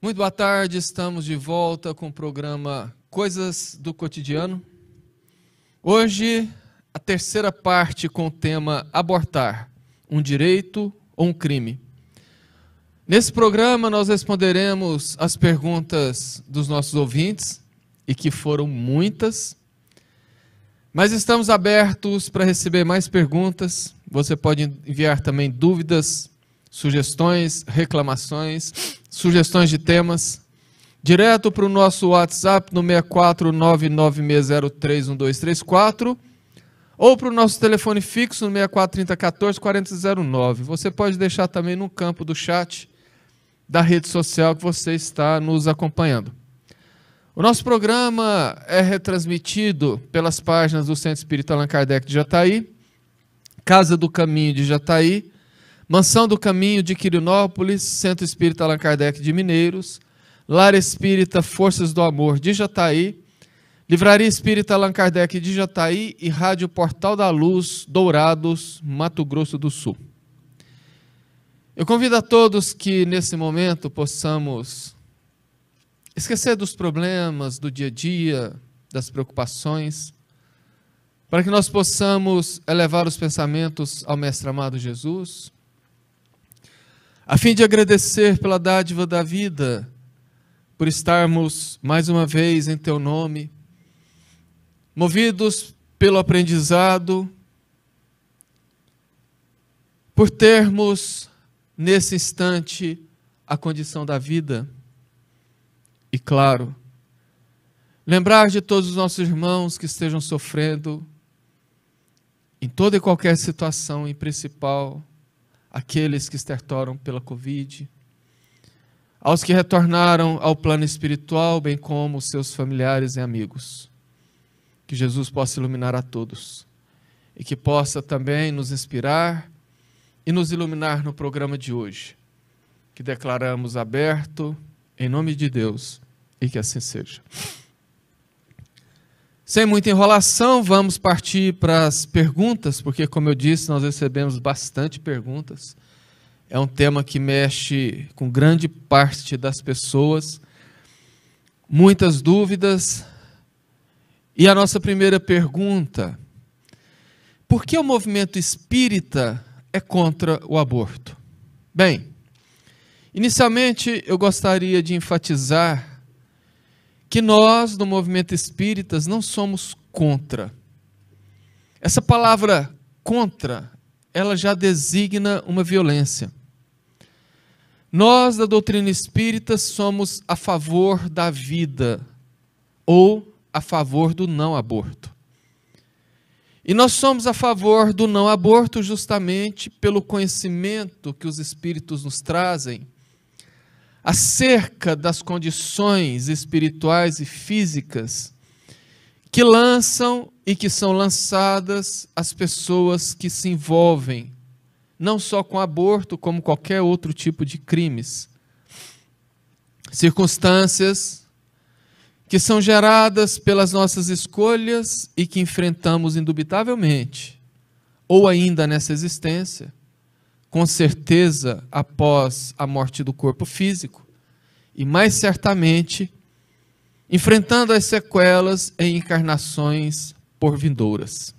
Muito boa tarde, estamos de volta com o programa Coisas do Cotidiano. Hoje, a terceira parte com o tema Abortar, um direito ou um crime. Nesse programa nós responderemos as perguntas dos nossos ouvintes, e que foram muitas, mas estamos abertos para receber mais perguntas. Você pode enviar também dúvidas, sugestões, reclamações, sugestões de temas, direto para o nosso WhatsApp no 64996031234 ou para o nosso telefone fixo no 6430144009. Você pode deixar também no campo do chat da rede social que você está nos acompanhando. O nosso programa é retransmitido pelas páginas do Centro Espírita Allan Kardec de Jataí, Casa do Caminho de Jataí, Mansão do Caminho de Quirinópolis, Centro Espírita Allan Kardec de Mineiros, Lar Espírita Forças do Amor de Jataí, Livraria Espírita Allan Kardec de Jataí e Rádio Portal da Luz, Dourados, Mato Grosso do Sul. Eu convido a todos que nesse momento possamos esquecer dos problemas do dia a dia, das preocupações, para que nós possamos elevar os pensamentos ao Mestre amado Jesus, a fim de agradecer pela dádiva da vida, por estarmos mais uma vez em Teu nome, movidos pelo aprendizado, por termos nesse instante a condição da vida e, claro, lembrar de todos os nossos irmãos que estejam sofrendo em toda e qualquer situação, em principal aqueles que estertoram pela Covid, aos que retornaram ao plano espiritual, bem como seus familiares e amigos. Que Jesus possa iluminar a todos e que possa também nos inspirar e nos iluminar no programa de hoje, que declaramos aberto em nome de Deus e que assim seja. Sem muita enrolação, vamos partir para as perguntas, porque, como eu disse, nós recebemos bastante perguntas. É um tema que mexe com grande parte das pessoas, muitas dúvidas. E a nossa primeira pergunta: por que o movimento espírita é contra o aborto? Bem, inicialmente eu gostaria de enfatizar que nós, do movimento espíritas, não somos contra. Essa palavra contra, ela já designa uma violência. Nós, da doutrina espírita, somos a favor da vida ou a favor do não aborto. E nós somos a favor do não aborto justamente pelo conhecimento que os espíritos nos trazem acerca das condições espirituais e físicas que lançam e que são lançadas as pessoas que se envolvem, não só com aborto, como qualquer outro tipo de crimes. Circunstâncias que são geradas pelas nossas escolhas e que enfrentamos indubitavelmente, ou ainda nessa existência, com certeza após a morte do corpo físico, e mais certamente enfrentando as sequelas em encarnações por vindouras.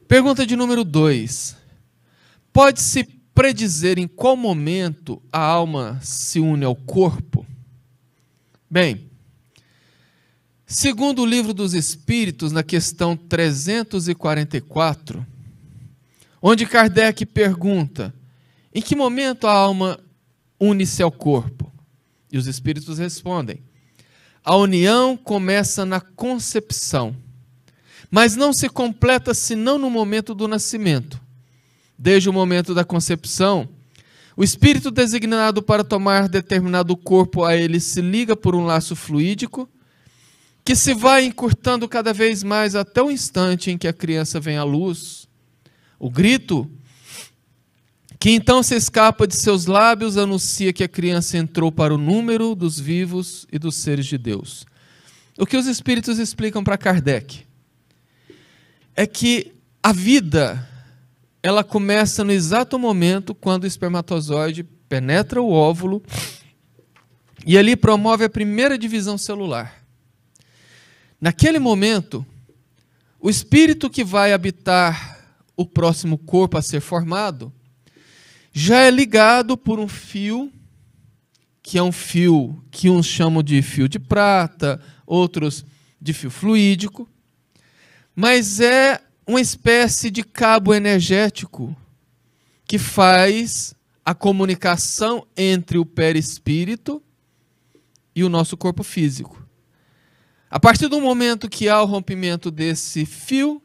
Pergunta de número 2. Pode-se predizer em qual momento a alma se une ao corpo? Bem, segundo o Livro dos Espíritos, na questão 344, onde Kardec pergunta: em que momento a alma une-se ao corpo? E os Espíritos respondem: a união começa na concepção, mas não se completa senão no momento do nascimento. Desde o momento da concepção, o espírito designado para tomar determinado corpo a ele se liga por um laço fluídico, que se vai encurtando cada vez mais até o instante em que a criança vem à luz. O grito, que então se escapa de seus lábios, anuncia que a criança entrou para o número dos vivos e dos seres de Deus. O que os Espíritos explicam para Kardec é que a vida, ela começa no exato momento quando o espermatozoide penetra o óvulo e ali promove a primeira divisão celular. Naquele momento, o espírito que vai habitar o próximo corpo a ser formado já é ligado por um fio, que é um fio que uns chamam de fio de prata, outros de fio fluídico, mas é uma espécie de cabo energético que faz a comunicação entre o perispírito e o nosso corpo físico. A partir do momento que há o rompimento desse fio,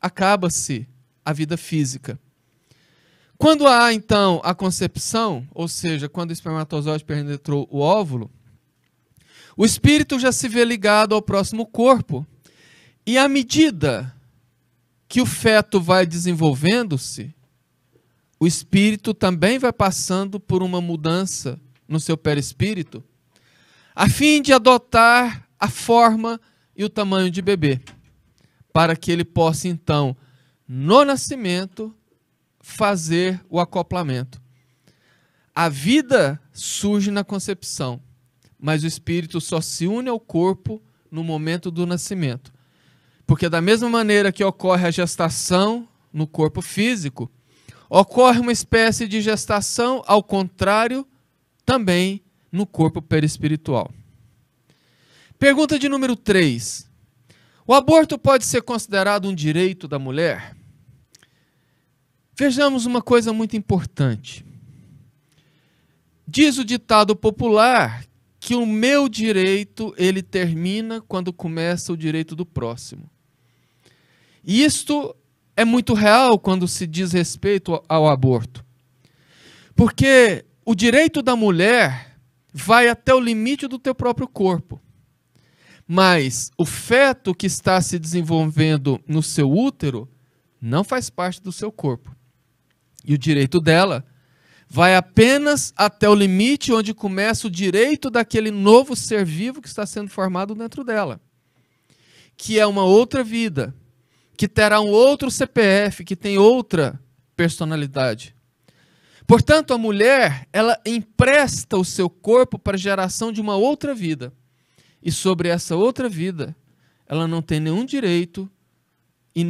acaba-se a vida física. Quando há, então, a concepção, ou seja, quando o espermatozoide penetrou o óvulo, o espírito já se vê ligado ao próximo corpo, e à medida que o feto vai desenvolvendo-se, o espírito também vai passando por uma mudança no seu perispírito, a fim de adotar a forma e o tamanho de bebê, para que ele possa, então, no nascimento, fazer o acoplamento. A vida surge na concepção, mas o espírito só se une ao corpo no momento do nascimento. Porque da mesma maneira que ocorre a gestação no corpo físico, ocorre uma espécie de gestação, ao contrário, também no corpo perispiritual. Pergunta de número 3. O aborto pode ser considerado um direito da mulher? Vejamos uma coisa muito importante. Diz o ditado popular que o meu direito, ele termina quando começa o direito do próximo. E isto é muito real quando se diz respeito ao aborto. Porque o direito da mulher vai até o limite do teu próprio corpo. Mas o feto que está se desenvolvendo no seu útero não faz parte do seu corpo. E o direito dela vai apenas até o limite onde começa o direito daquele novo ser vivo que está sendo formado dentro dela. Que é uma outra vida, que terá um outro CPF, que tem outra personalidade. Portanto, a mulher, ela empresta o seu corpo para a geração de uma outra vida. E sobre essa outra vida, ela não tem nenhum direito e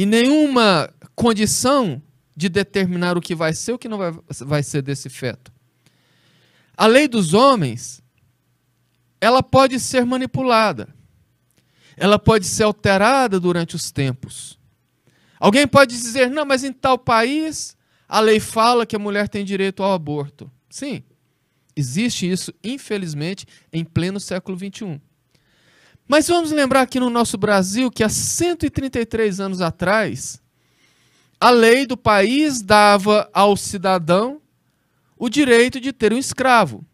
nenhuma condição de determinar o que vai ser ou o que não vai ser desse feto. A lei dos homens, ela pode ser manipulada. Ela pode ser alterada durante os tempos. Alguém pode dizer, não, mas em tal país a lei fala que a mulher tem direito ao aborto. Sim, existe isso, infelizmente, em pleno século XXI. Mas vamos lembrar aqui no nosso Brasil que há 133 anos atrás, a lei do país dava ao cidadão o direito de ter um escravo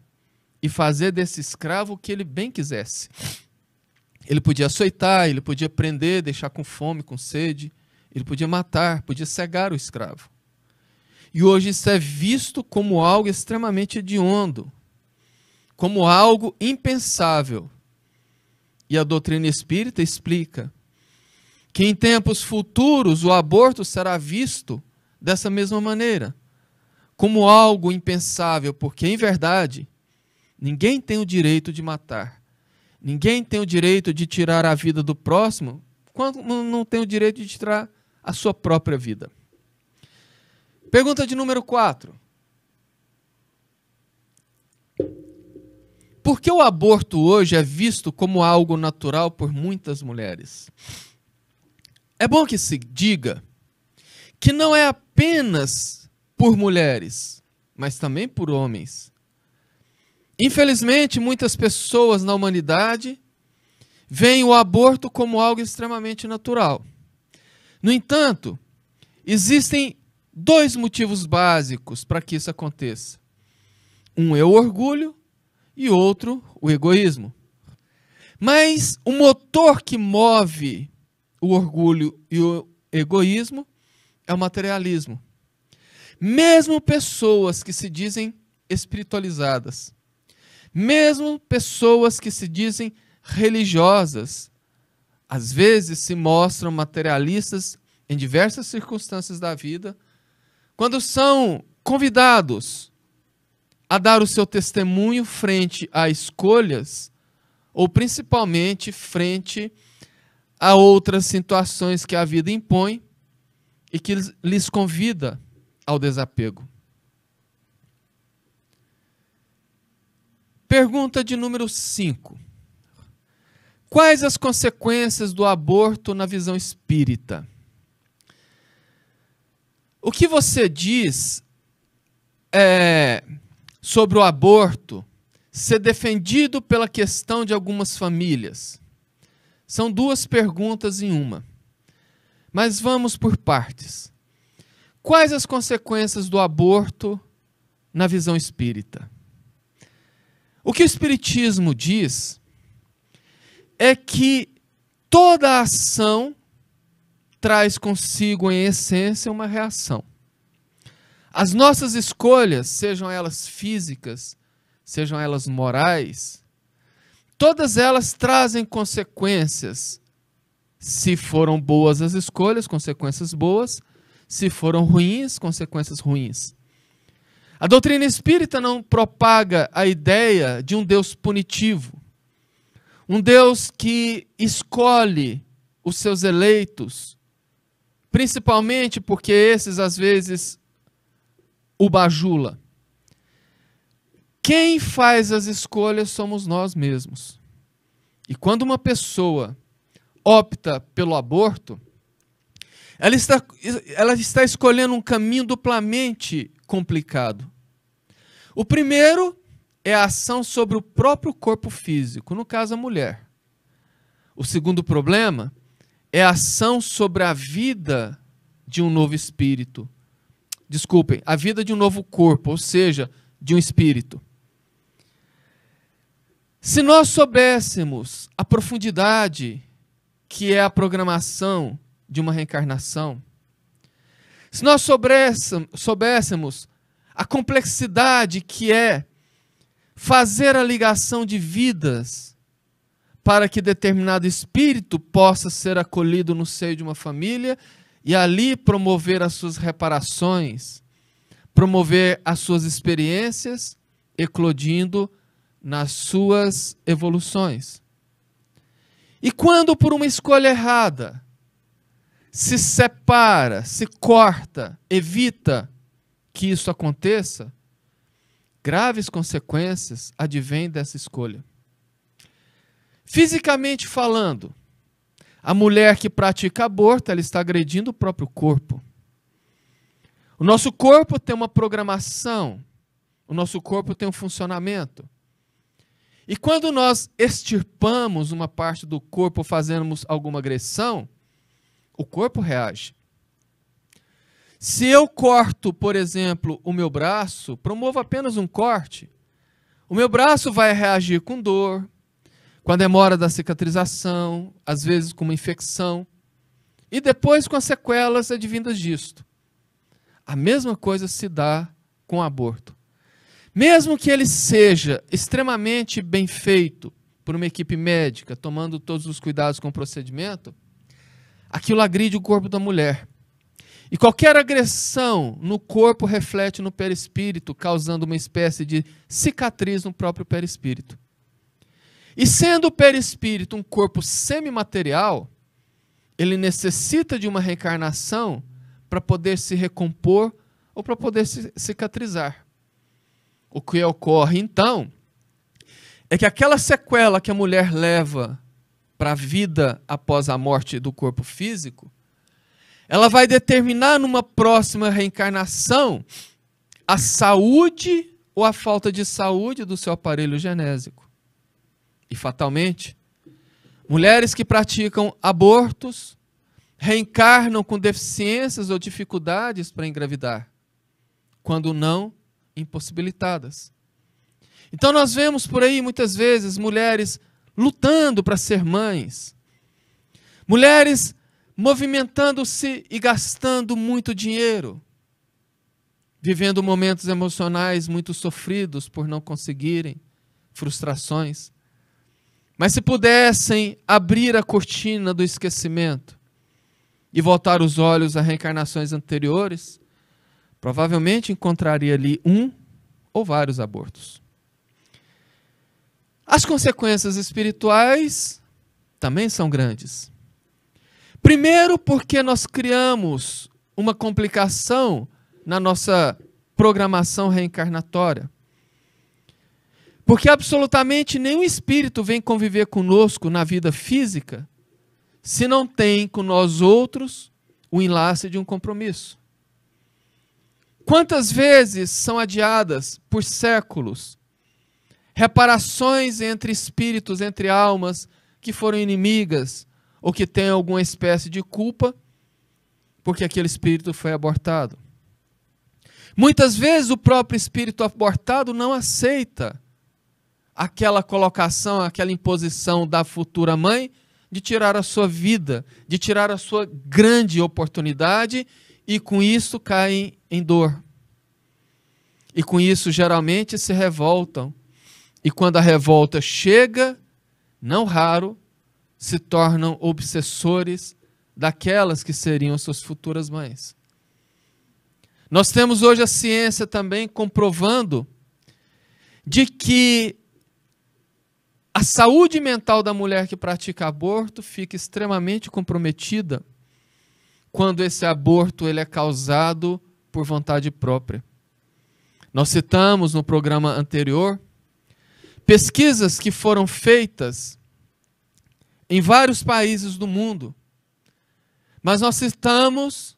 e fazer desse escravo o que ele bem quisesse. Ele podia açoitar, ele podia prender, deixar com fome, com sede, ele podia matar, podia cegar o escravo. E hoje isso é visto como algo extremamente hediondo, como algo impensável. E a doutrina espírita explica que em tempos futuros o aborto será visto dessa mesma maneira, como algo impensável, porque em verdade ninguém tem o direito de matar, ninguém tem o direito de tirar a vida do próximo, quando não tem o direito de tirar a sua própria vida. Pergunta de número 4. Por que o aborto hoje é visto como algo natural por muitas mulheres? É bom que se diga que não é apenas por mulheres, mas também por homens. Infelizmente, muitas pessoas na humanidade veem o aborto como algo extremamente natural. No entanto, existem 2 motivos básicos para que isso aconteça. Um é o orgulho e outro, o egoísmo. Mas o motor que move o orgulho e o egoísmo é o materialismo. Mesmo pessoas que se dizem espiritualizadas, mesmo pessoas que se dizem religiosas, às vezes se mostram materialistas em diversas circunstâncias da vida, quando são convidados a dar o seu testemunho frente a escolhas, ou principalmente frente a outras situações que a vida impõe e que lhes convida ao desapego. Pergunta de número 5. Quais as consequências do aborto na visão espírita? O que você diz sobre o aborto ser defendido pela questão de algumas famílias? São duas perguntas em uma. Mas vamos por partes. Quais as consequências do aborto na visão espírita? O que o Espiritismo diz é que toda ação traz consigo, em essência, uma reação. As nossas escolhas, sejam elas físicas, sejam elas morais, todas elas trazem consequências. Se foram boas as escolhas, consequências boas. Se foram ruins, consequências ruins. A doutrina espírita não propaga a ideia de um Deus punitivo. Um Deus que escolhe os seus eleitos, principalmente porque esses, às vezes, o bajula. Quem faz as escolhas somos nós mesmos. E quando uma pessoa opta pelo aborto, ela está escolhendo um caminho duplamente complicado. O primeiro é a ação sobre o próprio corpo físico, no caso a mulher. O segundo problema é a ação sobre a vida de um novo espírito. Desculpem, a vida de um novo corpo, ou seja, de um espírito. Se nós soubéssemos a profundidade que é a programação de uma reencarnação, se nós soubéssemos a complexidade que é fazer a ligação de vidas para que determinado espírito possa ser acolhido no seio de uma família e ali promover as suas reparações, promover as suas experiências, eclodindo nas suas evoluções. E quando por uma escolha errada se separa, se corta, evita que isso aconteça, graves consequências advêm dessa escolha. Fisicamente falando, a mulher que pratica aborto, ela está agredindo o próprio corpo. O nosso corpo tem uma programação, o nosso corpo tem um funcionamento. E quando nós extirpamos uma parte do corpo, fazemos alguma agressão, o corpo reage. Se eu corto, por exemplo, o meu braço, promovo apenas um corte, o meu braço vai reagir com dor, com a demora da cicatrização, às vezes com uma infecção, e depois com as sequelas advindas disto. A mesma coisa se dá com o aborto. Mesmo que ele seja extremamente bem feito por uma equipe médica, tomando todos os cuidados com o procedimento, aquilo agride o corpo da mulher. E qualquer agressão no corpo reflete no perispírito, causando uma espécie de cicatriz no próprio perispírito. E sendo o perispírito um corpo semimaterial, ele necessita de uma reencarnação para poder se recompor ou para poder se cicatrizar. O que ocorre, então, é que aquela sequela que a mulher leva para a vida após a morte do corpo físico, ela vai determinar numa próxima reencarnação a saúde ou a falta de saúde do seu aparelho genésico. E, fatalmente, mulheres que praticam abortos reencarnam com deficiências ou dificuldades para engravidar, quando não impossibilitadas. Então nós vemos por aí muitas vezes mulheres lutando para ser mães, mulheres movimentando-se e gastando muito dinheiro, vivendo momentos emocionais muito sofridos por não conseguirem, frustrações. Mas se pudessem abrir a cortina do esquecimento e voltar os olhos a reencarnações anteriores, provavelmente encontraria ali um ou vários abortos. As consequências espirituais também são grandes. Primeiro, porque nós criamos uma complicação na nossa programação reencarnatória. Porque absolutamente nenhum espírito vem conviver conosco na vida física se não tem com nós outros o enlace de um compromisso. Quantas vezes são adiadas por séculos reparações entre espíritos, entre almas que foram inimigas ou que têm alguma espécie de culpa porque aquele espírito foi abortado. Muitas vezes o próprio espírito abortado não aceita aquela colocação, aquela imposição da futura mãe de tirar a sua vida, de tirar a sua grande oportunidade, e com isso caem em dor. E com isso geralmente se revoltam. E quando a revolta chega, não raro, se tornam obsessores daquelas que seriam suas futuras mães. Nós temos hoje a ciência também comprovando de que a saúde mental da mulher que pratica aborto fica extremamente comprometida quando esse aborto ele é causado por vontade própria. Nós citamos no programa anterior pesquisas que foram feitas em vários países do mundo, mas nós citamos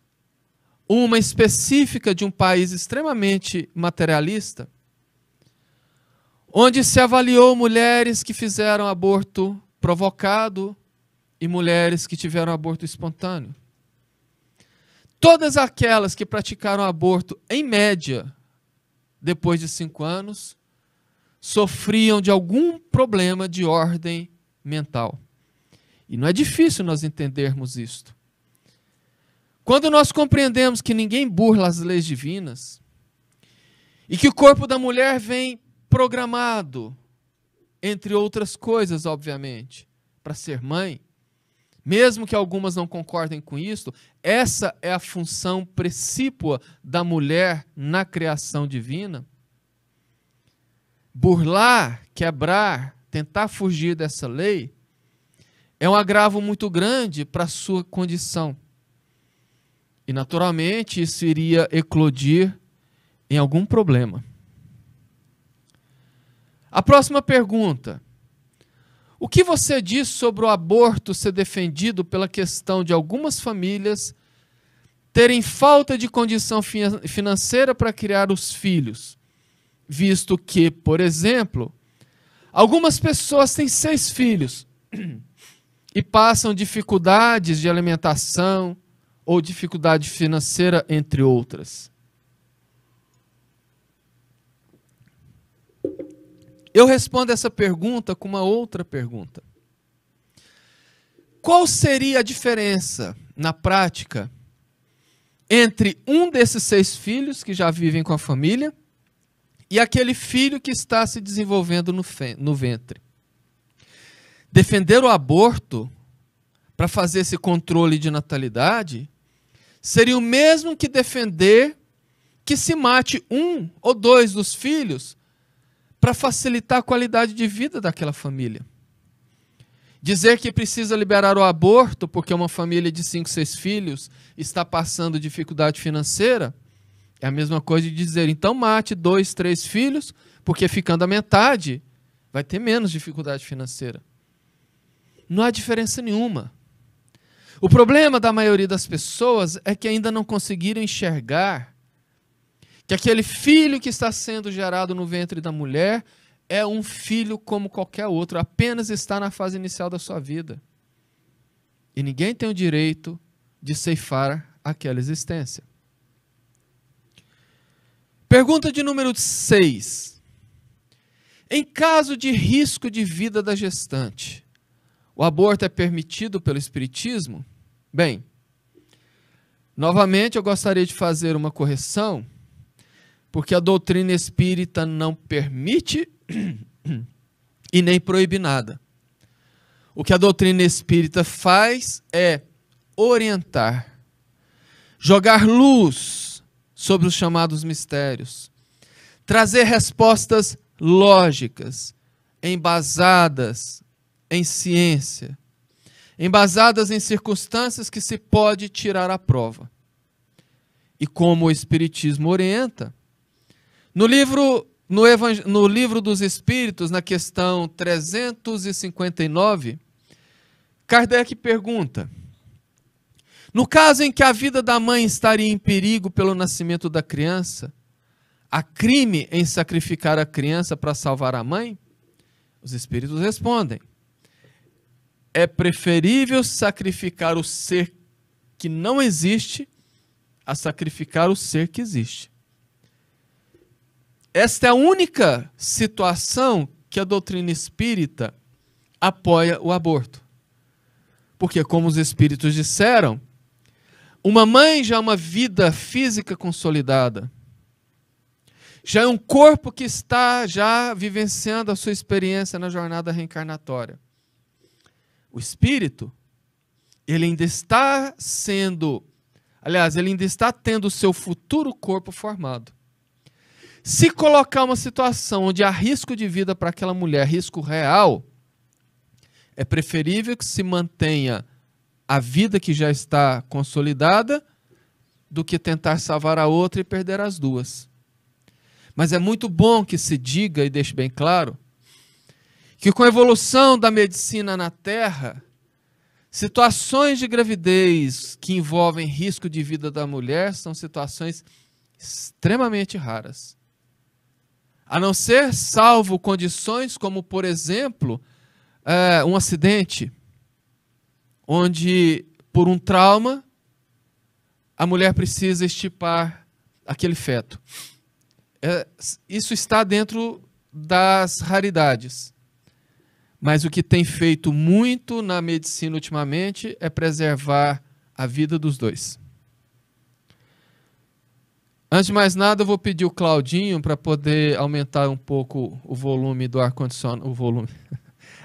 uma específica de um país extremamente materialista, onde se avaliou mulheres que fizeram aborto provocado e mulheres que tiveram aborto espontâneo. Todas aquelas que praticaram aborto, em média, depois de 5 anos, sofriam de algum problema de ordem mental. E não é difícil nós entendermos isto. Quando nós compreendemos que ninguém burla as leis divinas e que o corpo da mulher vem programado, entre outras coisas, obviamente, para ser mãe, mesmo que algumas não concordem com isso, essa é a função precípua da mulher na criação divina. Burlar, quebrar, tentar fugir dessa lei é um agravo muito grande para a sua condição. E, naturalmente, isso iria eclodir em algum problema. A próxima pergunta. O que você diz sobre o aborto ser defendido pela questão de algumas famílias terem falta de condição financeira para criar os filhos? Visto que, por exemplo, algumas pessoas têm 6 filhos e passam dificuldades de alimentação ou dificuldade financeira, entre outras. Eu respondo essa pergunta com uma outra pergunta. Qual seria a diferença, na prática, entre um desses 6 filhos que já vivem com a família e aquele filho que está se desenvolvendo no ventre? Defender o aborto para fazer esse controle de natalidade seria o mesmo que defender que se mate 1 ou 2 dos filhos para facilitar a qualidade de vida daquela família. Dizer que precisa liberar o aborto porque uma família de 5, 6 filhos está passando dificuldade financeira é a mesma coisa de dizer, então mate 2, 3 filhos, porque ficando a metade vai ter menos dificuldade financeira. Não há diferença nenhuma. O problema da maioria das pessoas é que ainda não conseguiram enxergar que aquele filho que está sendo gerado no ventre da mulher é um filho como qualquer outro, apenas está na fase inicial da sua vida. E ninguém tem o direito de ceifar aquela existência. Pergunta de número 6. Em caso de risco de vida da gestante, o aborto é permitido pelo Espiritismo? Bem, novamente eu gostaria de fazer uma correção, porque a doutrina espírita não permite e nem proíbe nada. O que a doutrina espírita faz é orientar, jogar luz sobre os chamados mistérios, trazer respostas lógicas, embasadas em ciência, embasadas em circunstâncias que se pode tirar à prova. E como o Espiritismo orienta, no livro dos Espíritos, na questão 359, Kardec pergunta: no caso em que a vida da mãe estaria em perigo pelo nascimento da criança, há crime em sacrificar a criança para salvar a mãe? Os Espíritos respondem: é preferível sacrificar o ser que não existe a sacrificar o ser que existe. Esta é a única situação que a doutrina espírita apoia o aborto. Porque, como os espíritos disseram, uma mãe já é uma vida física consolidada, já é um corpo que está já vivenciando a sua experiência na jornada reencarnatória. O espírito, ele ainda está ele ainda está tendo o seu futuro corpo formado. Se colocar uma situação onde há risco de vida para aquela mulher, risco real, é preferível que se mantenha a vida que já está consolidada do que tentar salvar a outra e perder as duas. Mas é muito bom que se diga e deixe bem claro que com a evolução da medicina na Terra, situações de gravidez que envolvem risco de vida da mulher são situações extremamente raras. A não ser salvo condições como, por exemplo, um acidente, onde, por um trauma, a mulher precisa extirpar aquele feto. Isso está dentro das raridades. Mas o que tem feito muito na medicina ultimamente é preservar a vida dos dois. Antes de mais nada, eu vou pedir o Claudinho para poder aumentar um pouco o volume do ar-condicionado,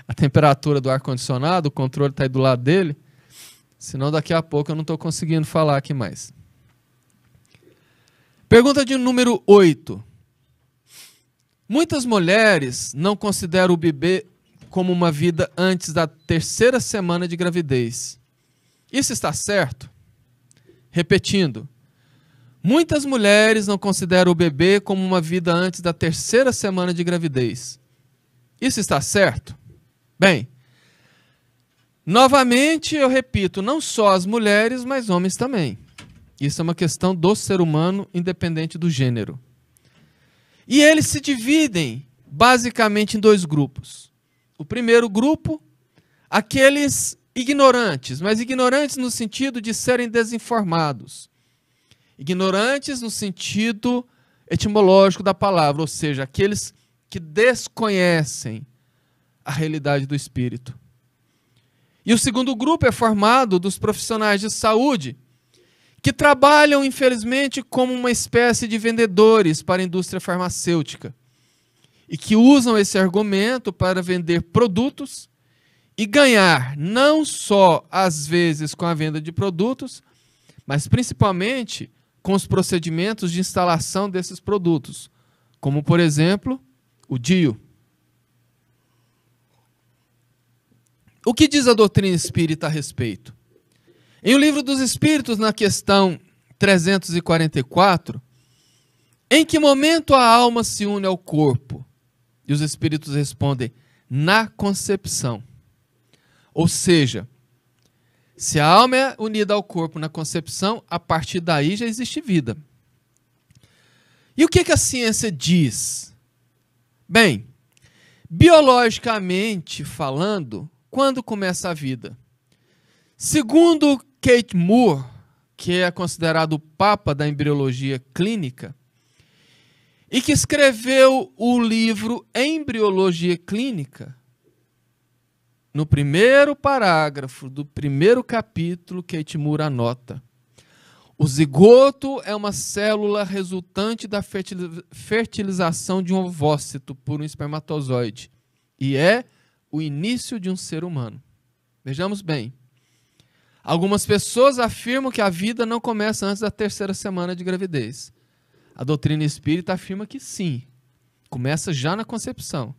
a temperatura do ar-condicionado, o controle está aí do lado dele, senão daqui a pouco eu não estou conseguindo falar aqui mais. Pergunta de número 8. Muitas mulheres não consideram o bebê como uma vida antes da 3ª semana de gravidez. Isso está certo? Repetindo. Muitas mulheres não consideram o bebê como uma vida antes da 3ª semana de gravidez. Isso está certo? Bem, novamente eu repito, não só as mulheres, mas homens também. Isso é uma questão do ser humano, independente do gênero. E eles se dividem basicamente em 2 grupos. O primeiro grupo, aqueles ignorantes, mas ignorantes no sentido de serem desinformados. Ignorantes no sentido etimológico da palavra, ou seja, aqueles que desconhecem a realidade do espírito. E o segundo grupo é formado dos profissionais de saúde, que trabalham, infelizmente, como uma espécie de vendedores para a indústria farmacêutica, e que usam esse argumento para vender produtos e ganhar, não só, às vezes, com a venda de produtos, mas principalmente com os procedimentos de instalação desses produtos, como, por exemplo, o DIU. O que diz a doutrina espírita a respeito? Em O Livro dos Espíritos, na questão 344, em que momento a alma se une ao corpo? E os espíritos respondem, na concepção. Ou seja, se a alma é unida ao corpo na concepção, a partir daí já existe vida. E o que a ciência diz? Bem, biologicamente falando, quando começa a vida? Segundo Keith Moore, que é considerado o papa da embriologia clínica, e que escreveu o livro Embriologia Clínica, no primeiro parágrafo do primeiro capítulo, Keith Moore anota: o zigoto é uma célula resultante da fertilização de um ovócito por um espermatozoide e é o início de um ser humano. Vejamos bem. Algumas pessoas afirmam que a vida não começa antes da 3ª semana de gravidez. A doutrina espírita afirma que sim, Começa já na concepção.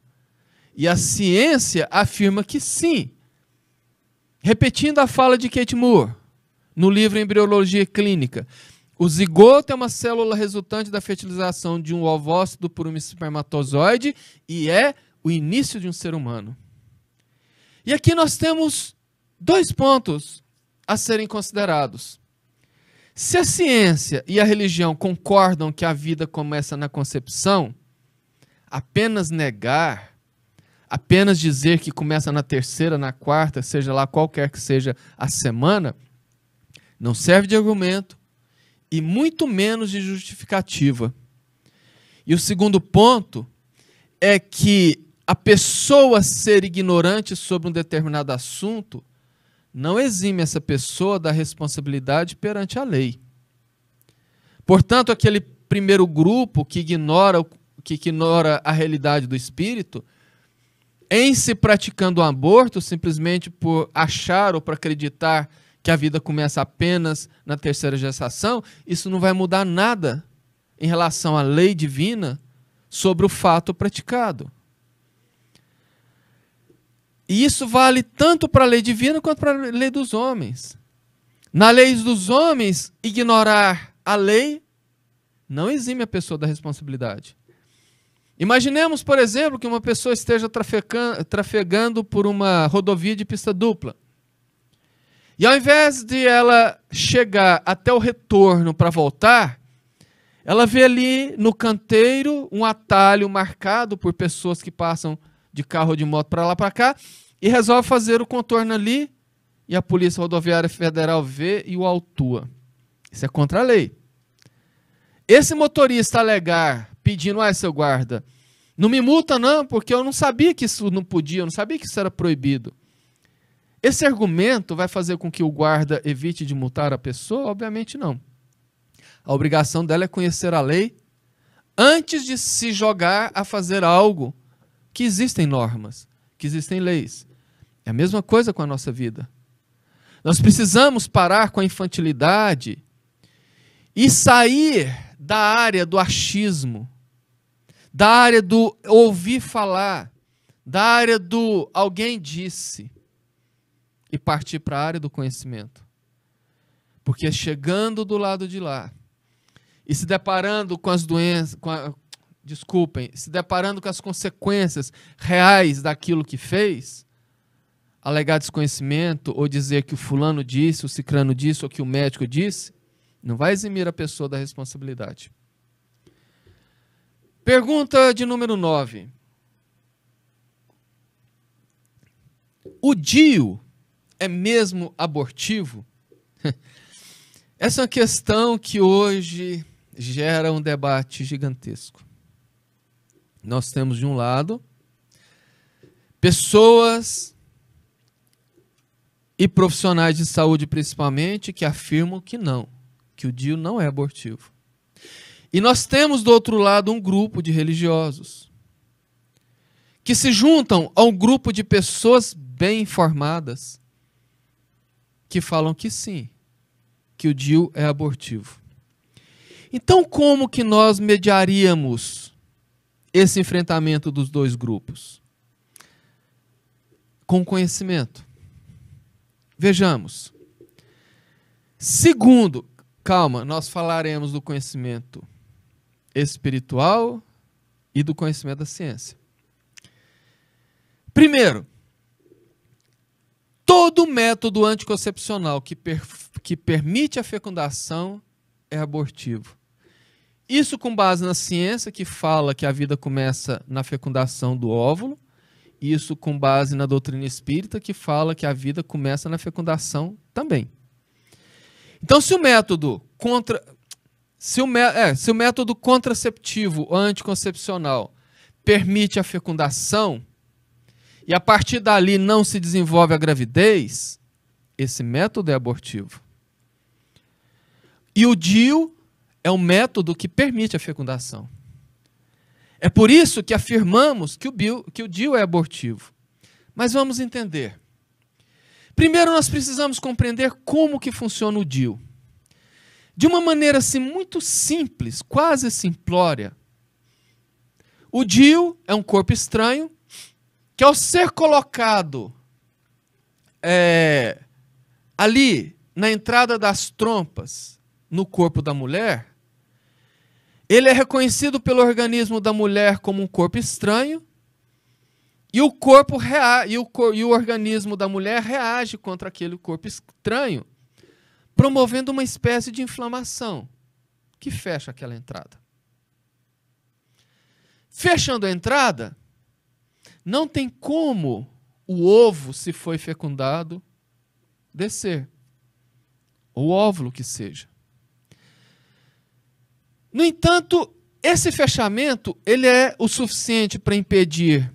E a ciência afirma que sim. Repetindo a fala de Kate Moore, no livro Embriologia Clínica, o zigoto é uma célula resultante da fertilização de um ovócito por um espermatozoide e é o início de um ser humano. E aqui nós temos 2 pontos a serem considerados. Se a ciência e a religião concordam que a vida começa na concepção, apenas negar, apenas dizer que começa na 3ª, na 4ª, seja lá qualquer que seja a semana, não serve de argumento e muito menos de justificativa. E o segundo ponto é que a pessoa ser ignorante sobre um determinado assunto não exime essa pessoa da responsabilidade perante a lei. Portanto, aquele primeiro grupo que ignora a realidade do espírito, em se praticando o aborto, simplesmente por achar ou por acreditar que a vida começa apenas na 3ª gestação, isso não vai mudar nada em relação à lei divina sobre o fato praticado. E isso vale tanto para a lei divina quanto para a lei dos homens. Na lei dos homens, ignorar a lei não exime a pessoa da responsabilidade. Imaginemos, por exemplo, que uma pessoa esteja trafegando por uma rodovia de pista dupla. E ao invés de ela chegar até o retorno para voltar, ela vê ali no canteiro um atalho marcado por pessoas que passam de carro ou de moto para lá para cá, e resolve fazer o contorno ali, e a Polícia Rodoviária Federal vê e o autua. Isso é contra a lei. Esse motorista alegar, pedindo, seu guarda, não me multa não, porque eu não sabia que isso não podia, eu não sabia que isso era proibido. Esse argumento vai fazer com que o guarda evite de multar a pessoa? Obviamente não. A obrigação dela é conhecer a lei antes de se jogar a fazer algo que existem normas, que existem leis. É a mesma coisa com a nossa vida. Nós precisamos parar com a infantilidade e sair da área do achismo, da área do ouvir falar, da área do alguém disse, e partir para a área do conhecimento. Porque chegando do lado de lá e se deparando com as doenças, se deparando com as consequências reais daquilo que fez, alegar desconhecimento ou dizer que o fulano disse, o cicrano disse ou que o médico disse, não vai eximir a pessoa da responsabilidade. Pergunta de número 9. O DIU é mesmo abortivo? Essa é uma questão que hoje gera um debate gigantesco. Nós temos, de um lado, pessoas e profissionais de saúde, principalmente, que afirmam que não, que o DIU não é abortivo. E nós temos, do outro lado, um grupo de religiosos que se juntam a um grupo de pessoas bem informadas que falam que sim, que o DIU é abortivo. Então, como que nós mediaríamos esse enfrentamento dos dois grupos? Com conhecimento. Vejamos. Segundo, calma, nós falaremos do conhecimento espiritual e do conhecimento da ciência. Primeiro, todo método anticoncepcional que permite a fecundação é abortivo. Isso com base na ciência, que fala que a vida começa na fecundação do óvulo. Isso com base na doutrina espírita, que fala que a vida começa na fecundação também. Então, se o método contraceptivo anticoncepcional permite a fecundação e a partir dali não se desenvolve a gravidez, esse método é abortivo. E o DIU é um método que permite a fecundação. É por isso que afirmamos que o DIU é abortivo. Mas vamos entender. Primeiro nós precisamos compreender como que funciona o DIU. De uma maneira assim muito simples, quase simplória. O DIU é um corpo estranho que, ao ser colocado ali na entrada das trompas no corpo da mulher, ele é reconhecido pelo organismo da mulher como um corpo estranho e o organismo da mulher reage contra aquele corpo estranho, promovendo uma espécie de inflamação que fecha aquela entrada. Fechando a entrada, não tem como o ovo, se foi fecundado, descer. O óvulo que seja. No entanto, esse fechamento ele é o suficiente para impedir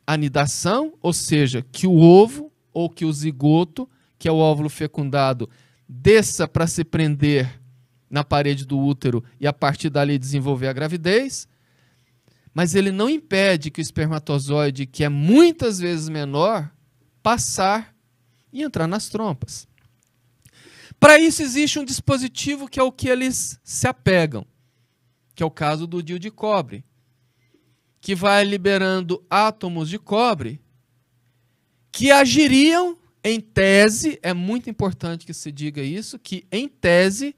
a anidação, ou seja, que o ovo ou que o zigoto, que é o óvulo fecundado, desça para se prender na parede do útero e a partir dali desenvolver a gravidez, mas ele não impede que o espermatozoide, que é muitas vezes menor, passar e entrar nas trompas. Para isso existe um dispositivo que é o que eles se apegam, que é o caso do DIU de cobre, que vai liberando átomos de cobre que agiriam, em tese, é muito importante que se diga isso, que em tese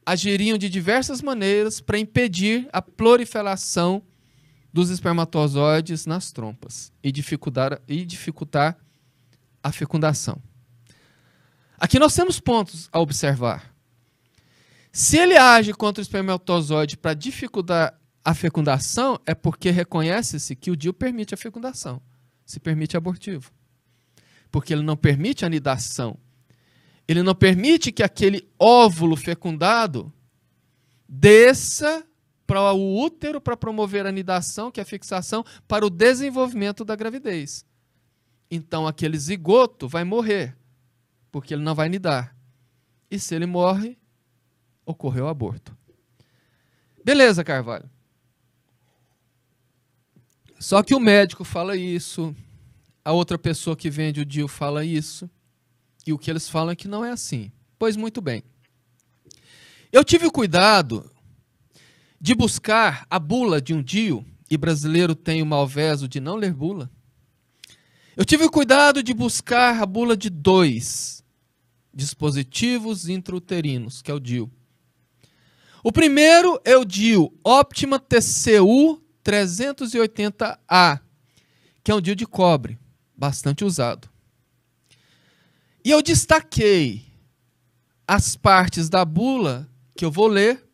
agiriam de diversas maneiras para impedir a proliferação dos espermatozoides nas trompas e dificultar a fecundação. Aqui nós temos pontos a observar. Se ele age contra o espermatozoide para dificultar a fecundação, é porque reconhece-se que o DIU permite a fecundação, se permite abortivo. Porque ele não permite a anidação. Ele não permite que aquele óvulo fecundado desça para o útero para promover a anidação, que é a fixação, para o desenvolvimento da gravidez. Então, aquele zigoto vai morrer, porque ele não vai anidar. E se ele morre, ocorreu o aborto. Beleza, Carvalho. Só que o médico fala isso, a outra pessoa que vende o DIU fala isso, e o que eles falam é que não é assim. Pois muito bem. Eu tive o cuidado de buscar a bula de um DIU, e brasileiro tem o malveso de não ler bula. Eu tive o cuidado de buscar a bula de 2 dispositivos intrauterinos, que é o DIU. O primeiro é o DIU Optima TCU 380A, que é um DIU de cobre, bastante usado. E eu destaquei as partes da bula que eu vou ler,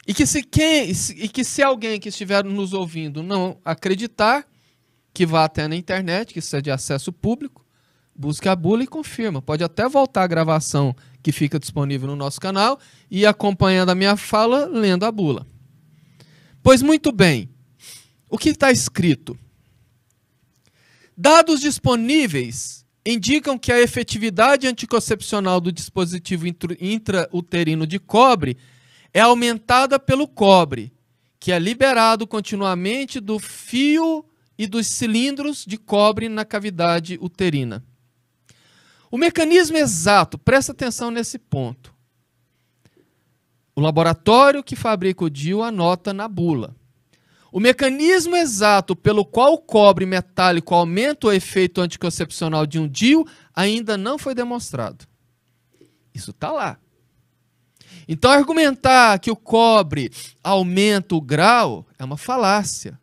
e que se alguém que estiver nos ouvindo não acreditar, que vá até na internet, que isso é de acesso público, busque a bula e confirma. Pode até voltar a gravação que fica disponível no nosso canal e acompanhando a minha fala, lendo a bula. Pois muito bem, o que está escrito? Dados disponíveis indicam que a efetividade anticoncepcional do dispositivo intrauterino de cobre é aumentada pelo cobre, que é liberado continuamente do fio e dos cilindros de cobre na cavidade uterina. O mecanismo exato, presta atenção nesse ponto. O laboratório que fabrica o DIU anota na bula. O mecanismo exato pelo qual o cobre metálico aumenta o efeito anticoncepcional de um DIU ainda não foi demonstrado. Isso está lá. Então, argumentar que o cobre aumenta o grau é uma falácia.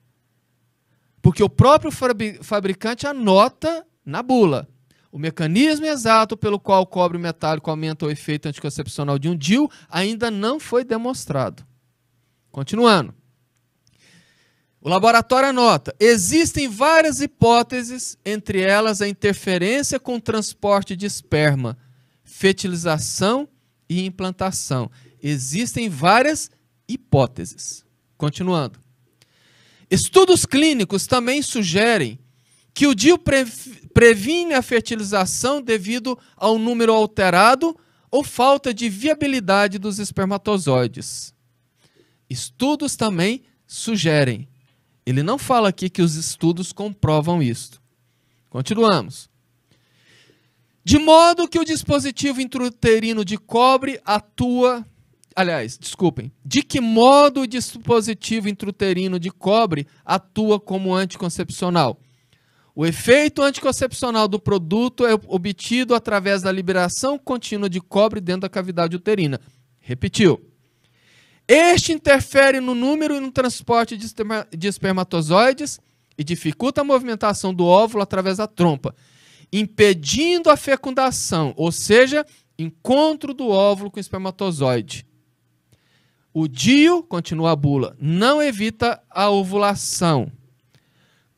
Porque o próprio fabricante anota na bula. O mecanismo exato pelo qual o cobre metálico aumenta o efeito anticoncepcional de um DIU ainda não foi demonstrado. Continuando. O laboratório anota: existem várias hipóteses, entre elas a interferência com o transporte de esperma, fertilização e implantação. Existem várias hipóteses. Continuando. Estudos clínicos também sugerem que o DIU previne a fertilização devido ao número alterado ou falta de viabilidade dos espermatozoides. Estudos também sugerem. Ele não fala aqui que os estudos comprovam isto. Continuamos. De modo que o dispositivo intrauterino de cobre aliás, desculpem, de que modo o dispositivo intrauterino de cobre atua como anticoncepcional? O efeito anticoncepcional do produto é obtido através da liberação contínua de cobre dentro da cavidade uterina. Repetiu. Este interfere no número e no transporte de espermatozoides e dificulta a movimentação do óvulo através da trompa, impedindo a fecundação, ou seja, encontro do óvulo com o espermatozoide. O DIU, continua a bula, não evita a ovulação.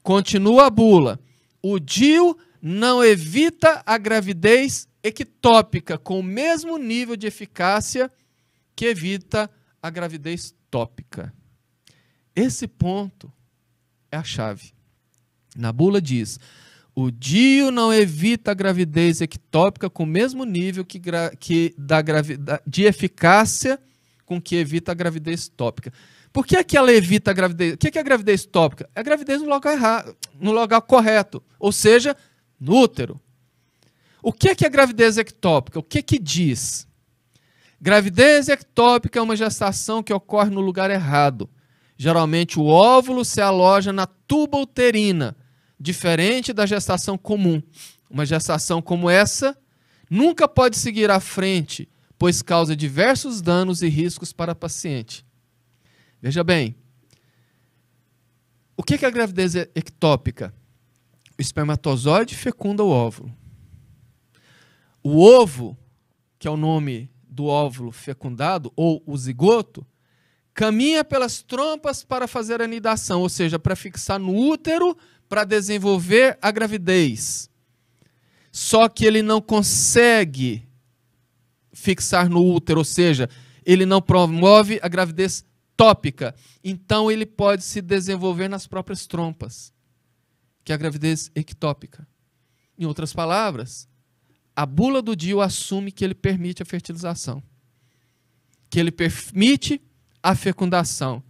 Continua a bula. O DIU não evita a gravidez ectópica com o mesmo nível de eficácia que evita a gravidez tópica. Esse ponto é a chave. Na bula diz: o DIU não evita a gravidez ectópica com o mesmo nível de eficácia com que evita a gravidez tópica. Por que que ela evita a gravidez? O que é a gravidez tópica? É a gravidez no local errado, no local correto, ou seja, no útero. O que é a gravidez ectópica? O que diz? Gravidez ectópica é uma gestação que ocorre no lugar errado. Geralmente o óvulo se aloja na tuba uterina, diferente da gestação comum. Uma gestação como essa nunca pode seguir à frente, pois causa diversos danos e riscos para a paciente. Veja bem, o que é a gravidez ectópica? O espermatozoide fecunda o óvulo. O ovo, que é o nome do óvulo fecundado, ou o zigoto, caminha pelas trompas para fazer a anidação, ou seja, para fixar no útero, para desenvolver a gravidez. Só que ele não consegue fixar no útero, ou seja, ele não promove a gravidez tópica. Então ele pode se desenvolver nas próprias trompas, que é a gravidez ectópica. Em outras palavras, a bula do DIU assume que ele permite a fertilização, que ele permite a fecundação.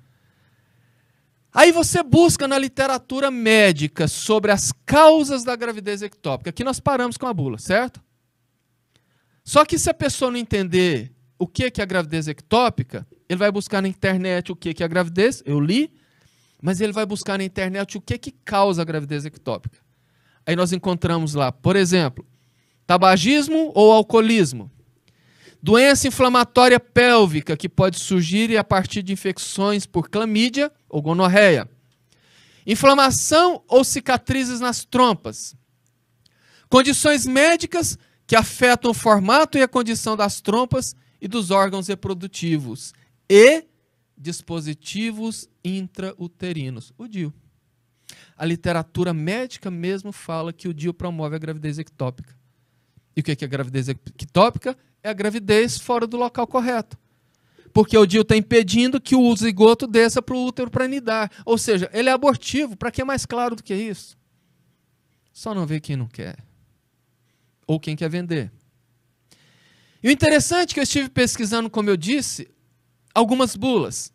Aí você busca na literatura médica sobre as causas da gravidez ectópica. Aqui nós paramos com a bula, certo? Só que se a pessoa não entender o que é a gravidez ectópica, ele vai buscar na internet o que é a gravidez, eu li, mas ele vai buscar na internet o que causa a gravidez ectópica. Aí nós encontramos lá, por exemplo, tabagismo ou alcoolismo, doença inflamatória pélvica que pode surgir a partir de infecções por clamídia ou gonorreia, inflamação ou cicatrizes nas trompas, condições médicas que afetam o formato e a condição das trompas e dos órgãos reprodutivos e dispositivos intrauterinos, o DIU. A literatura médica mesmo fala que o DIU promove a gravidez ectópica. E o que é a gravidez ectópica? É a gravidez fora do local correto. Porque o DIU está impedindo que o zigoto desça para o útero para anidar. Ou seja, ele é abortivo. Para que é mais claro do que isso? Só não vê quem não quer. Ou quem quer vender. E o interessante é que eu estive pesquisando, como eu disse, algumas bulas.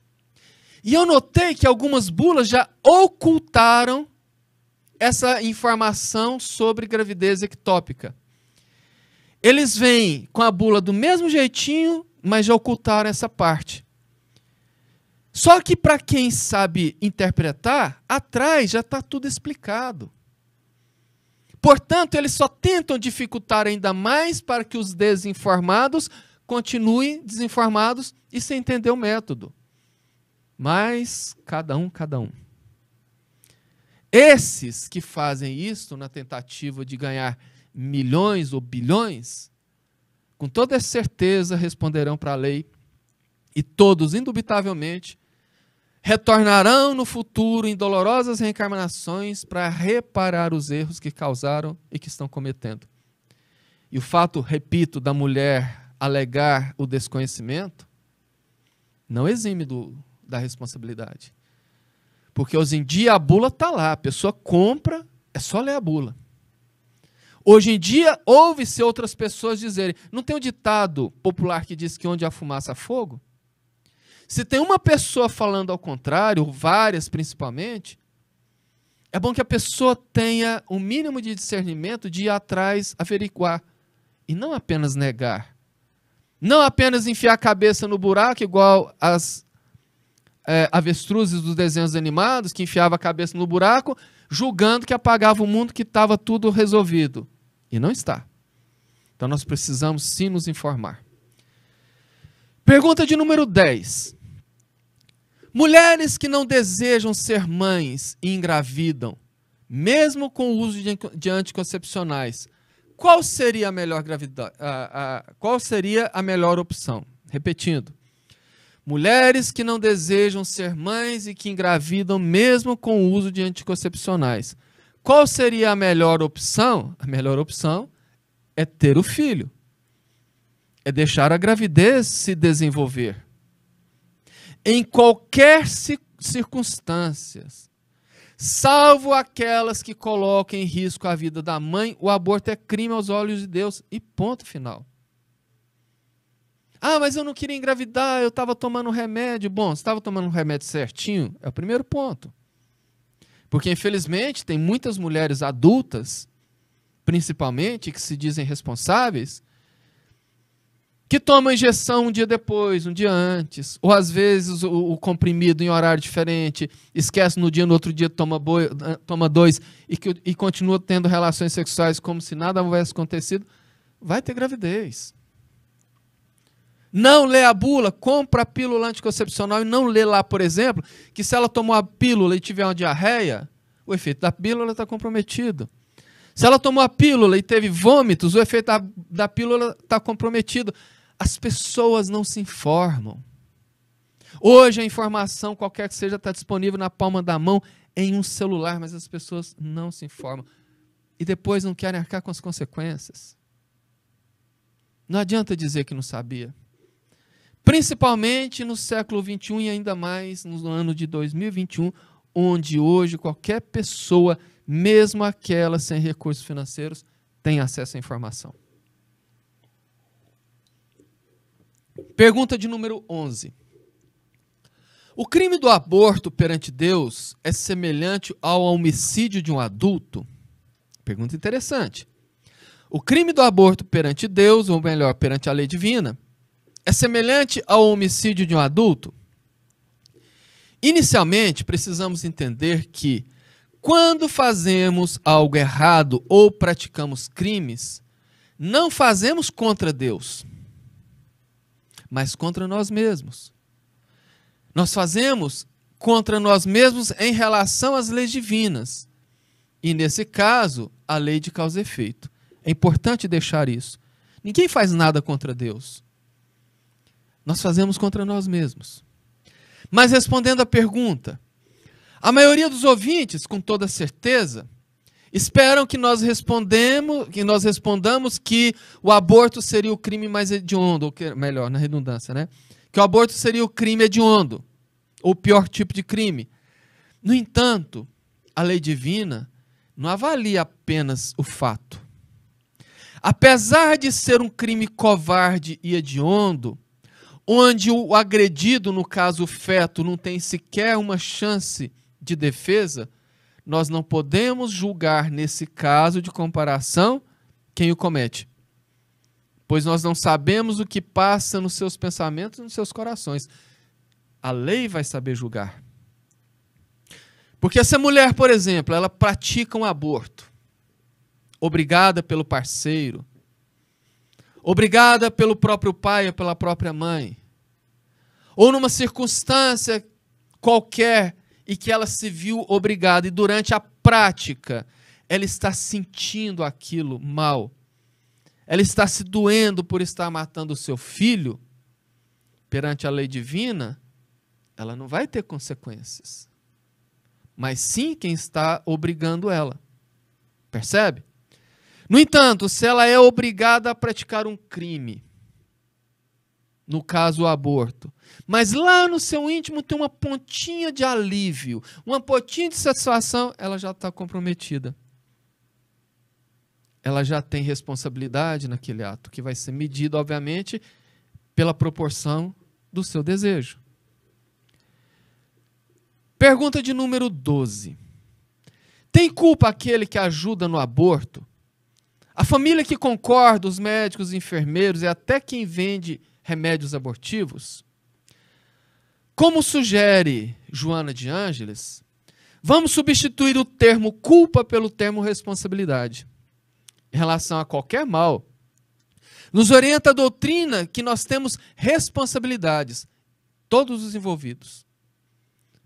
E eu notei que algumas bulas já ocultaram essa informação sobre gravidez ectópica. Eles vêm com a bula do mesmo jeitinho, mas já ocultaram essa parte. Só que para quem sabe interpretar, atrás já está tudo explicado. Portanto, eles só tentam dificultar ainda mais para que os desinformados continuem desinformados e sem entender o método. Mas cada um. Esses que fazem isso na tentativa de ganhar milhões ou bilhões, com toda certeza responderão para a lei e todos, indubitavelmente, retornarão no futuro em dolorosas reencarnações para reparar os erros que causaram e que estão cometendo. E o fato, repito, da mulher alegar o desconhecimento não exime da responsabilidade. Porque hoje em dia a bula está lá, a pessoa compra, é só ler a bula. Hoje em dia, ouve-se outras pessoas dizerem, não tem um ditado popular que diz que onde há fumaça há fogo? Se tem uma pessoa falando ao contrário, ou várias principalmente, é bom que a pessoa tenha o mínimo de discernimento de ir atrás, averiguar, e não apenas negar. Não apenas enfiar a cabeça no buraco, igual as avestruzes dos desenhos animados, que enfiava a cabeça no buraco, julgando que apagava o mundo, que estava tudo resolvido. E não está. Então nós precisamos sim nos informar. Pergunta de número 10. Mulheres que não desejam ser mães e engravidam, mesmo com o uso de anticoncepcionais, qual seria a melhor qual seria a melhor opção? Repetindo. Mulheres que não desejam ser mães e que engravidam mesmo com o uso de anticoncepcionais. Qual seria a melhor opção? A melhor opção é ter o filho. É deixar a gravidez se desenvolver. Em qualquer circunstância, salvo aquelas que colocam em risco a vida da mãe, o aborto é crime aos olhos de Deus. E ponto final. Ah, mas eu não queria engravidar, eu estava tomando remédio. Bom, você estava tomando um remédio certinho? É o primeiro ponto. Porque, infelizmente, tem muitas mulheres adultas, principalmente, que se dizem responsáveis, que tomam injeção um dia depois, um dia antes, ou às vezes o comprimido em horário diferente, esquece no outro dia toma 2 e continua tendo relações sexuais como se nada houvesse acontecido, vai ter gravidez. Não lê a bula, compra a pílula anticoncepcional e não lê lá, por exemplo, que se ela tomou a pílula e tiver uma diarreia, o efeito da pílula está comprometido. Se ela tomou a pílula e teve vômitos, o efeito da pílula está comprometido. As pessoas não se informam. Hoje a informação, qualquer que seja, está disponível na palma da mão, em um celular, mas as pessoas não se informam. E depois não querem arcar com as consequências. Não adianta dizer que não sabia. Principalmente no século XXI e ainda mais no ano de 2021, onde hoje qualquer pessoa, mesmo aquela sem recursos financeiros, tem acesso à informação. Pergunta de número 11. O crime do aborto perante Deus é semelhante ao homicídio de um adulto? Pergunta interessante. O crime do aborto perante Deus, ou melhor, perante a lei divina, é semelhante ao homicídio de um adulto? Inicialmente, precisamos entender que, quando fazemos algo errado ou praticamos crimes, não fazemos contra Deus, mas contra nós mesmos. Nós fazemos contra nós mesmos em relação às leis divinas. E, nesse caso, a lei de causa e efeito. É importante deixar isso. Ninguém faz nada contra Deus. Nós fazemos contra nós mesmos. Mas, respondendo à pergunta, a maioria dos ouvintes, com toda certeza, esperam que nós respondamos que o aborto seria o crime mais hediondo, ou que, melhor, na redundância, né? Que o aborto seria o crime hediondo, ou o pior tipo de crime. No entanto, a lei divina não avalia apenas o fato. Apesar de ser um crime covarde e hediondo, onde o agredido, no caso o feto, não tem sequer uma chance de defesa, nós não podemos julgar nesse caso de comparação quem o comete. Pois nós não sabemos o que passa nos seus pensamentos e nos seus corações. A lei vai saber julgar. Porque essa mulher, por exemplo, ela pratica um aborto, obrigada pelo parceiro, obrigada pelo próprio pai ou pela própria mãe, ou numa circunstância qualquer e que ela se viu obrigada, e durante a prática ela está sentindo aquilo mal, ela está se doendo por estar matando o seu filho, perante a lei divina, ela não vai ter consequências, mas sim quem está obrigando ela. Percebe? No entanto, se ela é obrigada a praticar um crime, no caso o aborto, mas lá no seu íntimo tem uma pontinha de alívio, uma pontinha de satisfação, ela já está comprometida. Ela já tem responsabilidade naquele ato, que vai ser medido, obviamente, pela proporção do seu desejo. Pergunta de número 12. Tem culpa aquele que ajuda no aborto? A família que concorda, os médicos, os enfermeiros e até quem vende remédios abortivos? Como sugere Joana de Ângeles, vamos substituir o termo culpa pelo termo responsabilidade. Em relação a qualquer mal, nos orienta a doutrina que nós temos responsabilidades, todos os envolvidos,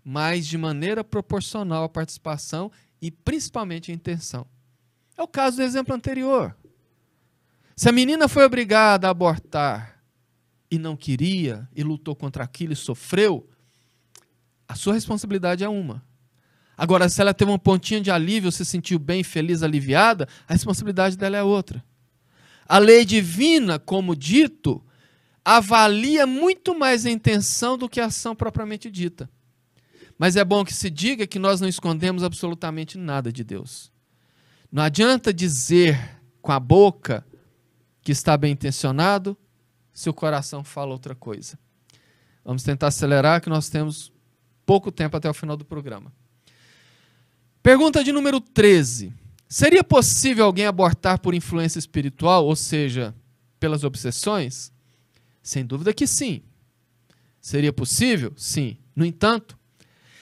mas de maneira proporcional à participação e principalmente à intenção. É o caso do exemplo anterior. Se a menina foi obrigada a abortar e não queria, e lutou contra aquilo e sofreu, a sua responsabilidade é uma. Agora, se ela teve um pontinho de alívio, se sentiu bem, feliz, aliviada, a responsabilidade dela é outra. A lei divina, como dito, avalia muito mais a intenção do que a ação propriamente dita. Mas é bom que se diga que nós não escondemos absolutamente nada de Deus. Não adianta dizer com a boca que está bem intencionado, se o coração fala outra coisa. Vamos tentar acelerar, que nós temos pouco tempo até o final do programa. Pergunta de número 13. Seria possível alguém abortar por influência espiritual, ou seja, pelas obsessões? Sem dúvida que sim. Seria possível? Sim. No entanto,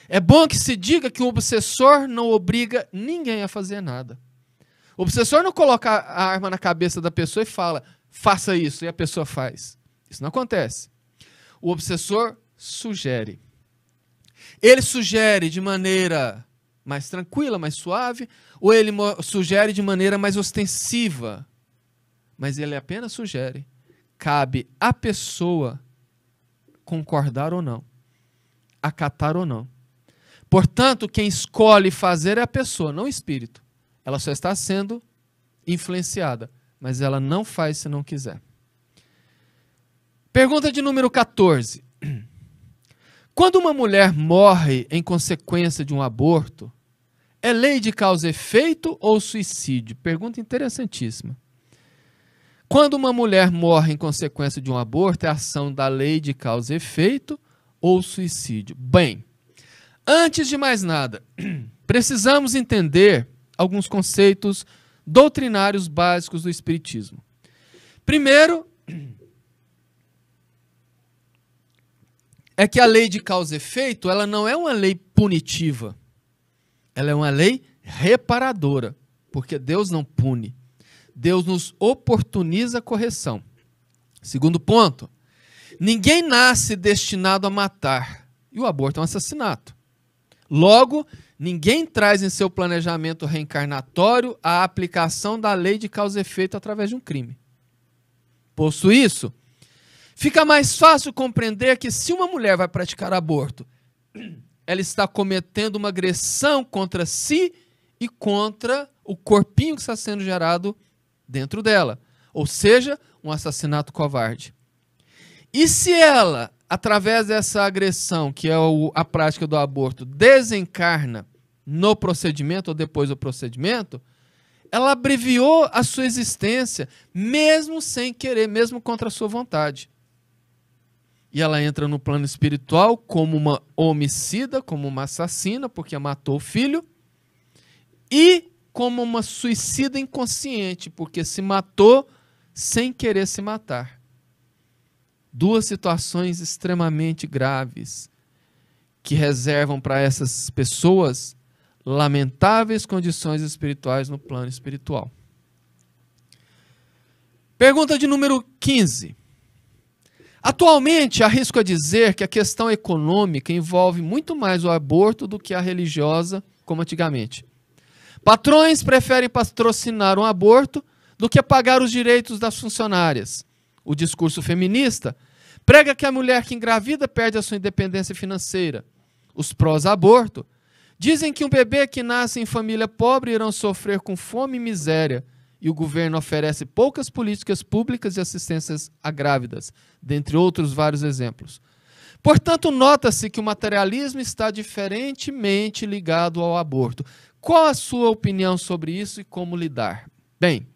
é bom que se diga que o obsessor não obriga ninguém a fazer nada. O obsessor não coloca a arma na cabeça da pessoa e fala, faça isso, e a pessoa faz. Isso não acontece. O obsessor sugere. Ele sugere de maneira mais tranquila, mais suave, ou ele sugere de maneira mais ostensiva. Mas ele apenas sugere. Cabe à pessoa concordar ou não, acatar ou não. Portanto, quem escolhe fazer é a pessoa, não o espírito. Ela só está sendo influenciada, mas ela não faz se não quiser. Pergunta de número 14. Quando uma mulher morre em consequência de um aborto, é lei de causa e efeito ou suicídio? Pergunta interessantíssima. Quando uma mulher morre em consequência de um aborto, é ação da lei de causa e efeito ou suicídio? Bem, antes de mais nada, precisamos entender alguns conceitos doutrinários básicos do Espiritismo. Primeiro, é que a lei de causa e efeito, ela não é uma lei punitiva. Ela é uma lei reparadora, porque Deus não pune. Deus nos oportuniza a correção. Segundo ponto, ninguém nasce destinado a matar, e o aborto é um assassinato. Logo, ninguém traz em seu planejamento reencarnatório a aplicação da lei de causa e efeito através de um crime. Posto isso, fica mais fácil compreender que se uma mulher vai praticar aborto, ela está cometendo uma agressão contra si e contra o corpinho que está sendo gerado dentro dela. Ou seja, um assassinato covarde. E se ela, através dessa agressão, que é a prática do aborto, desencarna no procedimento ou depois do procedimento, ela abreviou a sua existência, mesmo sem querer, mesmo contra a sua vontade. E ela entra no plano espiritual como uma homicida, como uma assassina, porque matou o filho, e como uma suicida inconsciente, porque se matou sem querer se matar. Duas situações extremamente graves que reservam para essas pessoas lamentáveis condições espirituais no plano espiritual. Pergunta de número 15. Atualmente, arrisco a dizer que a questão econômica envolve muito mais o aborto do que a religiosa, como antigamente. Patrões preferem patrocinar um aborto do que pagar os direitos das funcionárias. O discurso feminista prega que a mulher que engravida perde a sua independência financeira. Os prós-aborto dizem que um bebê que nasce em família pobre irão sofrer com fome e miséria, e o governo oferece poucas políticas públicas de assistências a grávidas, dentre outros vários exemplos. Portanto, nota-se que o materialismo está diferentemente ligado ao aborto. Qual a sua opinião sobre isso e como lidar? Bem,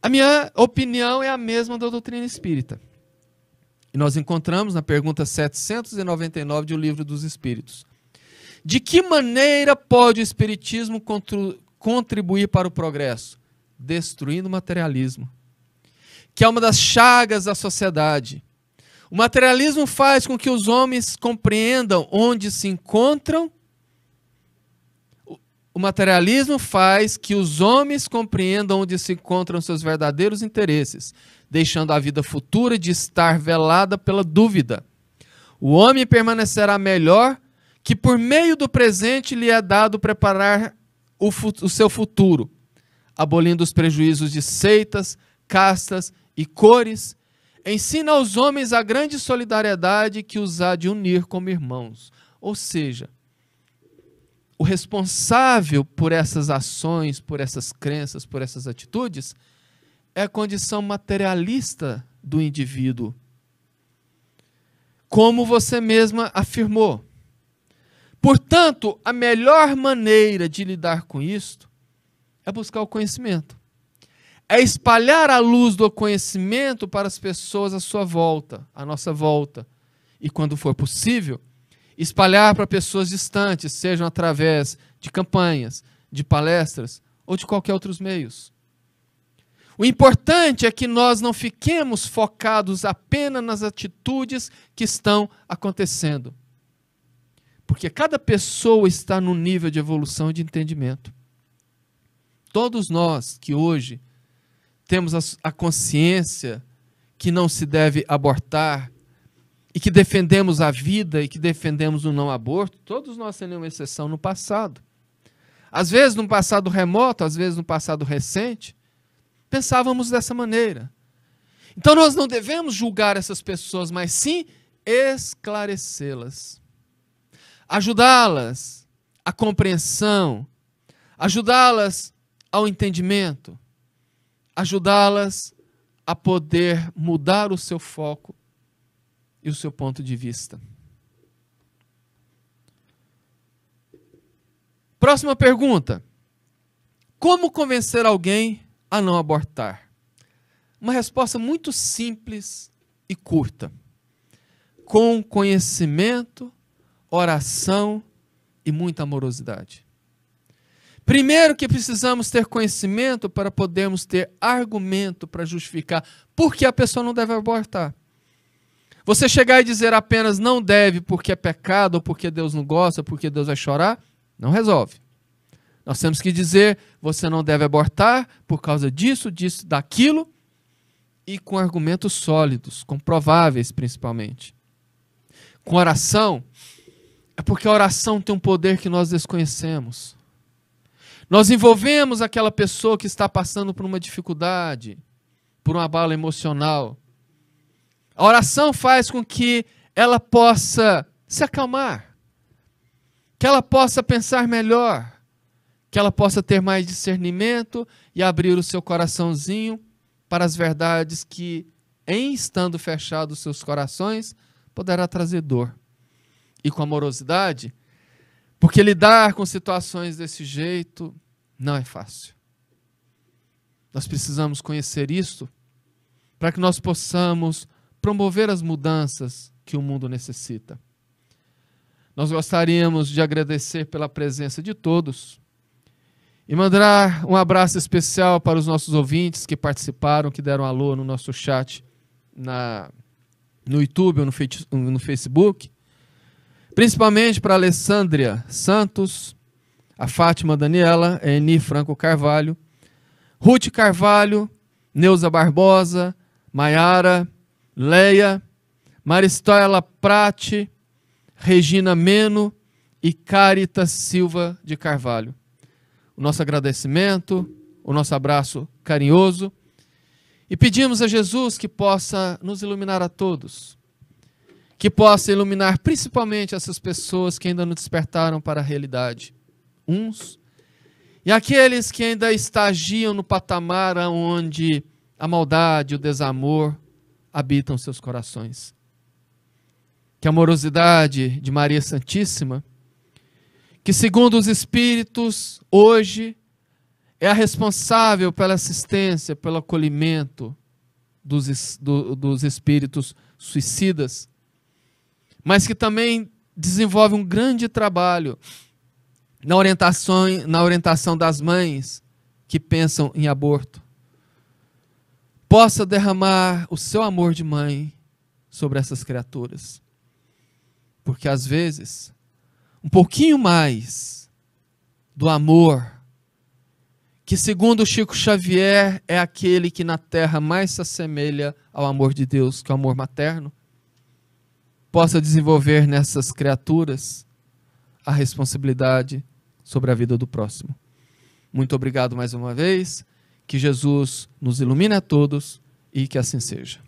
a minha opinião é a mesma da doutrina espírita. E nós encontramos na pergunta 799 do Livro dos Espíritos. De que maneira pode o espiritismo contribuir para o progresso? Destruindo o materialismo. que é uma das chagas da sociedade. O materialismo faz com que os homens compreendam onde se encontram. O materialismo faz que os homens compreendam onde se encontram seus verdadeiros interesses, deixando a vida futura de estar velada pela dúvida. O homem permanecerá melhor que por meio do presente lhe é dado preparar o seu futuro, abolindo os prejuízos de seitas, castas e cores. Ensina aos homens a grande solidariedade que os há de unir como irmãos. Ou seja, o responsável por essas ações, por essas crenças, por essas atitudes, é a condição materialista do indivíduo. Como você mesma afirmou. Portanto, a melhor maneira de lidar com isto é buscar o conhecimento. É espalhar a luz do conhecimento para as pessoas à sua volta, à nossa volta. E quando for possível, espalhar para pessoas distantes, sejam através de campanhas, de palestras ou de qualquer outros meios. O importante é que nós não fiquemos focados apenas nas atitudes que estão acontecendo. Porque cada pessoa está num nível de evolução e de entendimento. Todos nós que hoje temos a consciência que não se deve abortar, e que defendemos a vida e que defendemos o não aborto, todos nós, sem nenhuma exceção, no passado. Às vezes no passado remoto, às vezes no passado recente, pensávamos dessa maneira. Então nós não devemos julgar essas pessoas, mas sim esclarecê-las. Ajudá-las à compreensão, ajudá-las ao entendimento, ajudá-las a poder mudar o seu foco e o seu ponto de vista. Próxima pergunta. Como convencer alguém a não abortar? Uma resposta muito simples e curta. Com conhecimento, oração e muita amorosidade. Primeiro que precisamos ter conhecimento para podermos ter argumento para justificar por que a pessoa não deve abortar. Você chegar e dizer apenas não deve porque é pecado, ou porque Deus não gosta, ou porque Deus vai chorar, não resolve. Nós temos que dizer, você não deve abortar por causa disso, disso, daquilo, e com argumentos sólidos, comprováveis principalmente. Com oração, é porque a oração tem um poder que nós desconhecemos. Nós envolvemos aquela pessoa que está passando por uma dificuldade, por um abalo emocional. A oração faz com que ela possa se acalmar, que ela possa pensar melhor, que ela possa ter mais discernimento e abrir o seu coraçãozinho para as verdades que, em estando fechados seus corações, poderá trazer dor. E com amorosidade, porque lidar com situações desse jeito não é fácil. Nós precisamos conhecer isso para que nós possamos promover as mudanças que o mundo necessita. Nós gostaríamos de agradecer pela presença de todos e mandar um abraço especial para os nossos ouvintes que participaram, que deram alô no nosso chat no YouTube ou no Facebook, principalmente para a Alessandria Santos, a Fátima Daniela, a Eni Franco Carvalho, Ruth Carvalho, Neuza Barbosa, Maiara, Leia, Maristela Prati, Regina Meno e Caritas Silva de Carvalho. O nosso agradecimento, o nosso abraço carinhoso e pedimos a Jesus que possa nos iluminar a todos, que possa iluminar principalmente essas pessoas que ainda não despertaram para a realidade, uns, e aqueles que ainda estagiam no patamar onde a maldade, o desamor habitam seus corações. Que a amorosidade de Maria Santíssima, que segundo os Espíritos, hoje, é a responsável pela assistência, pelo acolhimento dos espíritos suicidas, mas que também desenvolve um grande trabalho na orientação das mães que pensam em aborto. possa derramar o seu amor de mãe sobre essas criaturas. Porque às vezes, um pouquinho mais do amor, que segundo Chico Xavier é aquele que na terra mais se assemelha ao amor de Deus, que é o amor materno, possa desenvolver nessas criaturas a responsabilidade sobre a vida do próximo. Muito obrigado mais uma vez, que Jesus nos ilumine a todos e que assim seja.